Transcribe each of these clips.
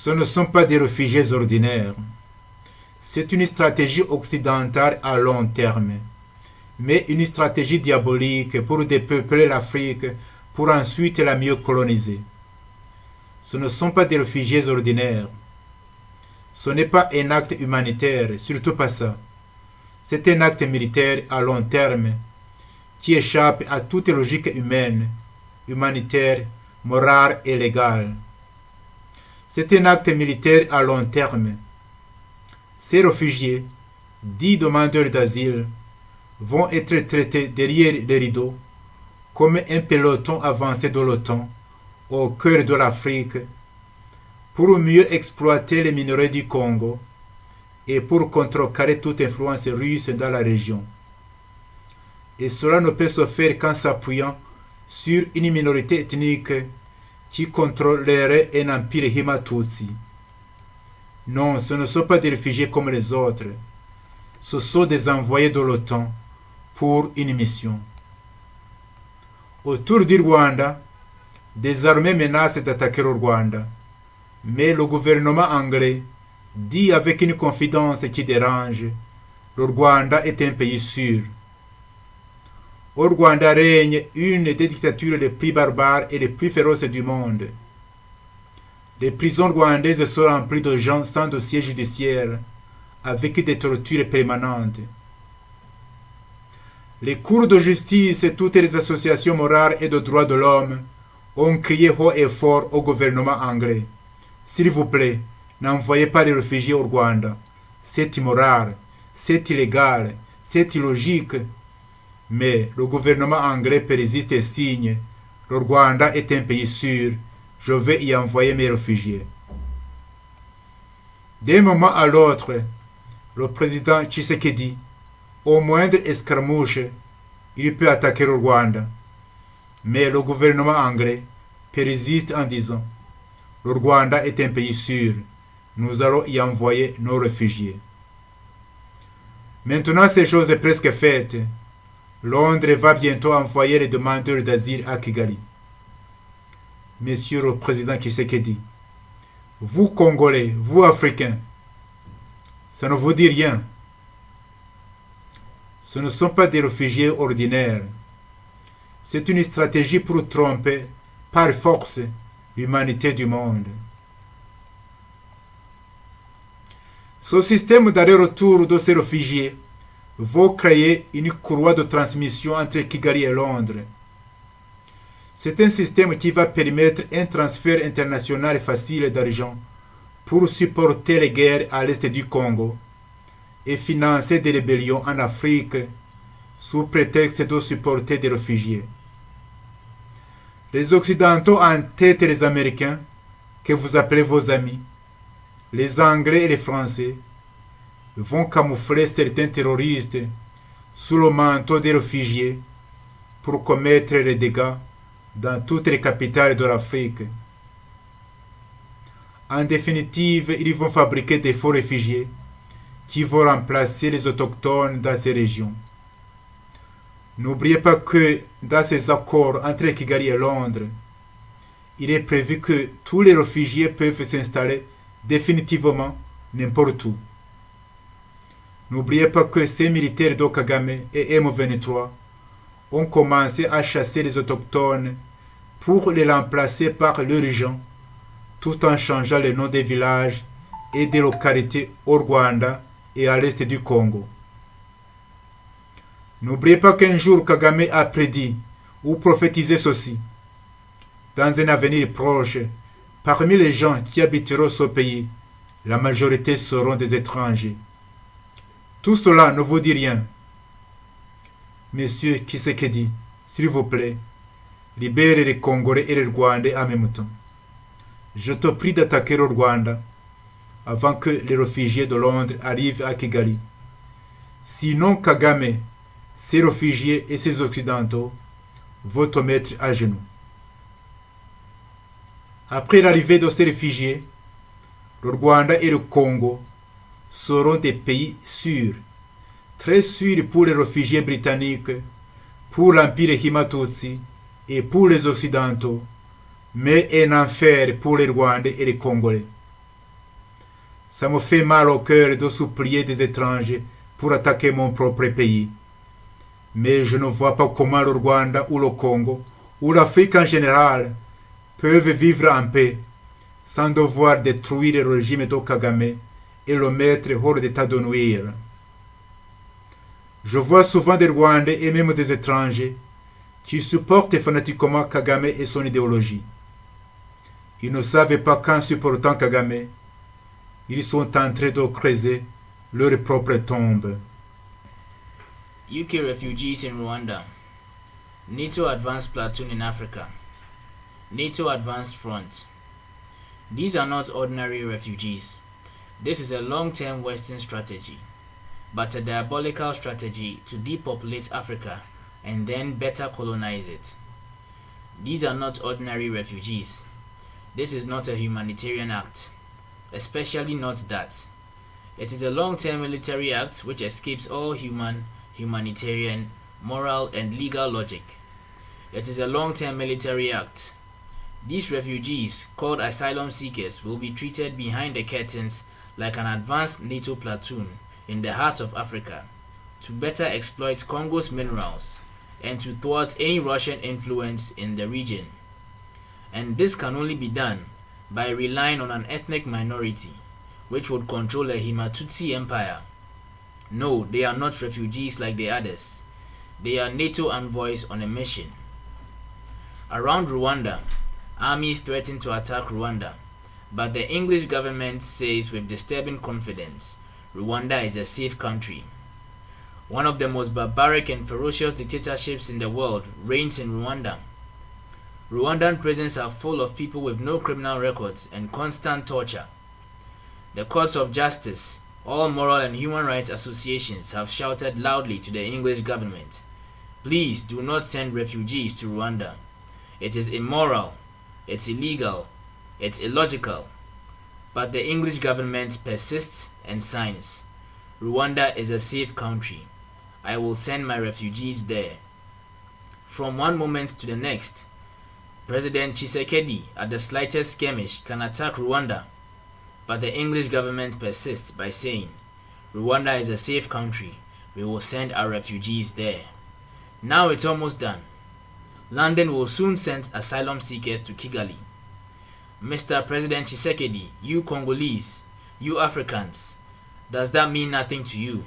Ce ne sont pas des réfugiés ordinaires. C'est une stratégie occidentale à long terme, mais une stratégie diabolique pour dépeupler l'Afrique pour ensuite la mieux coloniser. Ce ne sont pas des réfugiés ordinaires. Ce n'est pas un acte humanitaire, surtout pas ça. C'est un acte militaire à long terme qui échappe à toute logique humaine, humanitaire, morale et légale. C'est un acte militaire à long terme. Ces réfugiés, dits demandeurs d'asile, vont être traités derrière les rideaux comme un peloton avancé de l'OTAN au cœur de l'Afrique pour mieux exploiter les minerais du Congo et pour contrecarrer toute influence russe dans la région. Et cela ne peut se faire qu'en s'appuyant sur une minorité ethnique qui contrôlerait un empire Hima Tutsi. Non, ce ne sont pas des réfugiés comme les autres. Ce sont des envoyés de l'OTAN pour une mission. Autour du Rwanda, des armées menacent d'attaquer le Rwanda. Mais le gouvernement anglais dit avec une confidence qui dérange, le Rwanda est un pays sûr. Au Rwanda règne une des dictatures les plus barbares et les plus féroces du monde. Les prisons rwandaises sont remplies de gens sans dossier judiciaire, avec des tortures permanentes. Les cours de justice et toutes les associations morales et de droits de l'homme ont crié haut et fort au gouvernement anglais. S'il vous plaît, n'envoyez pas les réfugiés au Rwanda. C'est immoral, c'est illégal, c'est illogique. Mais le gouvernement anglais persiste et signe. Le Rwanda est un pays sûr. Je vais y envoyer mes réfugiés. D'un moment à l'autre, le président Tshisekedi, au moindre escarmouche, il peut attaquer le Rwanda. Mais le gouvernement anglais persiste en disant: le Rwanda est un pays sûr. Nous allons y envoyer nos réfugiés. Maintenant, ces choses sont presque faites. Londres va bientôt envoyer les demandeurs d'asile à Kigali. Monsieur le président Tshisekedi, vous Congolais, vous Africains, ça ne vous dit rien. Ce ne sont pas des réfugiés ordinaires. C'est une stratégie pour tromper par force l'humanité du monde. Ce système d'aller-retour de ces réfugiés va créer une courroie de transmission entre Kigali et Londres. C'est un système qui va permettre un transfert international facile d'argent pour supporter les guerres à l'est du Congo et financer des rébellions en Afrique sous prétexte de supporter des réfugiés. Les Occidentaux, en tête les Américains, que vous appelez vos amis, les Anglais et les Français, vont camoufler certains terroristes sous le manteau des réfugiés pour commettre les dégâts dans toutes les capitales de l'Afrique. En définitive, ils vont fabriquer des faux réfugiés qui vont remplacer les autochtones dans ces régions. N'oubliez pas que dans ces accords entre Kigali et Londres, il est prévu que tous les réfugiés peuvent s'installer définitivement n'importe où. N'oubliez pas que ces militaires de Kagame et M23 ont commencé à chasser les autochtones pour les remplacer par leurs gens, tout en changeant les noms des villages et des localités au Rwanda et à l'est du Congo. N'oubliez pas qu'un jour Kagame a prédit ou prophétisé ceci. Dans un avenir proche, parmi les gens qui habiteront ce pays, la majorité seront des étrangers. Tout cela ne vous dit rien. Monsieur Tshisekedi, s'il vous plaît, libérez les Congolais et les Rwandais en même temps. Je te prie d'attaquer le Rwanda avant que les réfugiés de Londres arrivent à Kigali. Sinon, Kagame, ses réfugiés et ses occidentaux vont te mettre à genoux. Après l'arrivée de ces réfugiés, le Rwanda et le Congo seront des pays sûrs, très sûrs pour les réfugiés britanniques, pour l'empire Hima Tutsi et pour les Occidentaux, mais un enfer pour les Rwandais et les Congolais. Ça me fait mal au cœur de supplier des étrangers pour attaquer mon propre pays. Mais je ne vois pas comment le Rwanda ou le Congo, ou l'Afrique en général, peuvent vivre en paix, sans devoir détruire le régime de Kagame et le mettre hors d'état de nuire. Je vois souvent des Rwandais et même des étrangers qui supportent fanatiquement Kagame et son idéologie. Ils ne savent pas qu'en supportant Kagame, ils sont en train de creuser leur propre tombe. UK refugees in Rwanda. NATO advanced platoon in Africa. NATO advanced front. These are not ordinary refugees. This is a long-term Western strategy, but a diabolical strategy to depopulate Africa and then better colonize it. These are not ordinary refugees. This is not a humanitarian act, especially not that. It is a long-term military act which escapes all humanitarian, moral, and legal logic. It is a long-term military act. These refugees, called asylum seekers, will be treated behind the curtains like an advanced NATO platoon in the heart of Africa to better exploit Congo's minerals and to thwart any Russian influence in the region. And this can only be done by relying on an ethnic minority which would control a Hima Tutsi empire. No, they are not refugees like the others. They are NATO envoys on a mission. Around Rwanda, armies threaten to attack Rwanda, but the English government says with disturbing confidence, Rwanda is a safe country. One of the most barbaric and ferocious dictatorships in the world reigns in Rwanda. Rwandan prisons are full of people with no criminal records and constant torture. The courts of justice, all moral and human rights associations have shouted loudly to the English government, please do not send refugees to Rwanda. It is immoral, it's illegal, it's illogical. But the English government persists and signs. Rwanda is a safe country. I will send my refugees there. From one moment to the next, President Tshisekedi at the slightest skirmish can attack Rwanda. But the English government persists by saying, Rwanda is a safe country. We will send our refugees there. Now it's almost done. London will soon send asylum seekers to Kigali. Mr. President Tshisekedi, you Congolese, you Africans, does that mean nothing to you?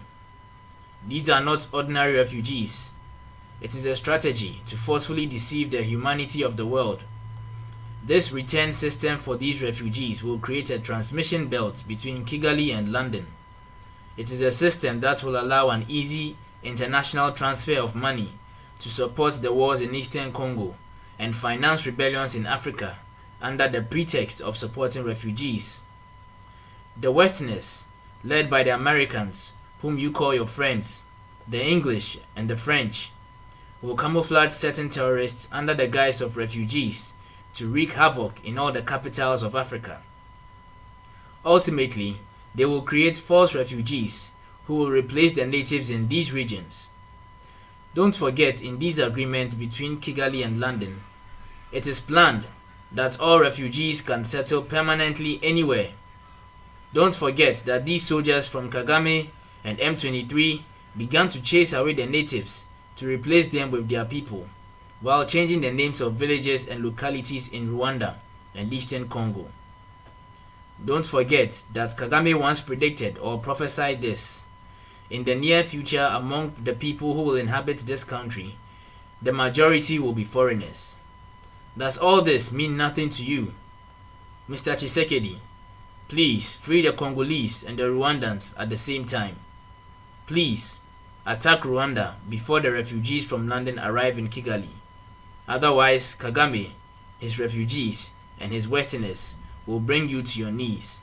These are not ordinary refugees. It is a strategy to forcefully deceive the humanity of the world. This return system for these refugees will create a transmission belt between Kigali and London. It is a system that will allow an easy international transfer of money to support the wars in Eastern Congo and finance rebellions in Africa under the pretext of supporting refugees. The Westerners, led by the Americans, whom you call your friends, the English and the French, will camouflage certain terrorists under the guise of refugees to wreak havoc in all the capitals of Africa. Ultimately, they will create false refugees who will replace the natives in these regions. Don't forget, in these agreements between Kigali and London, it is planned that all refugees can settle permanently anywhere. Don't forget that these soldiers from Kagame and M23 began to chase away the natives to replace them with their people, while changing the names of villages and localities in Rwanda and Eastern Congo. Don't forget that Kagame once predicted or prophesied this. In the near future, among the people who will inhabit this country, the majority will be foreigners. Does all this mean nothing to you? Mr. Tshisekedi, please free the Congolese and the Rwandans at the same time. Please attack Rwanda before the refugees from London arrive in Kigali. Otherwise, Kagame, his refugees, and his Westerners will bring you to your knees.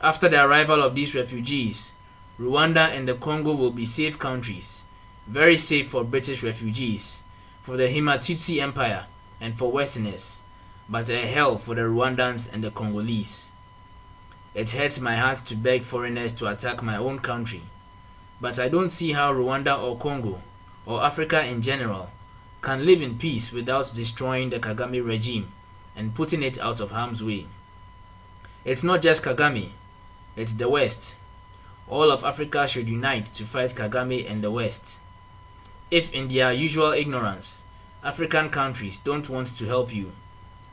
After the arrival of these refugees, Rwanda and the Congo will be safe countries, very safe for British refugees, for the Hima Tutsi Empire, and for Westerners, but a hell for the Rwandans and the Congolese. It hurts my heart to beg foreigners to attack my own country, but I don't see how Rwanda or Congo, or Africa in general, can live in peace without destroying the Kagame regime and putting it out of harm's way. It's not just Kagame. It's the West. All of Africa should unite to fight Kagame and the West. If in their usual ignorance, African countries don't want to help you,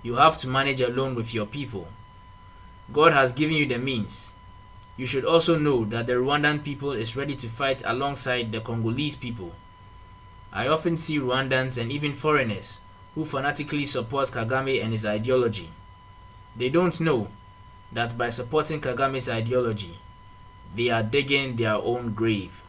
you have to manage alone with your people. God has given you the means. You should also know that the Rwandan people is ready to fight alongside the Congolese people. I often see Rwandans and even foreigners who fanatically support Kagame and his ideology. They don't know that by supporting Kagame's ideology, they are digging their own grave.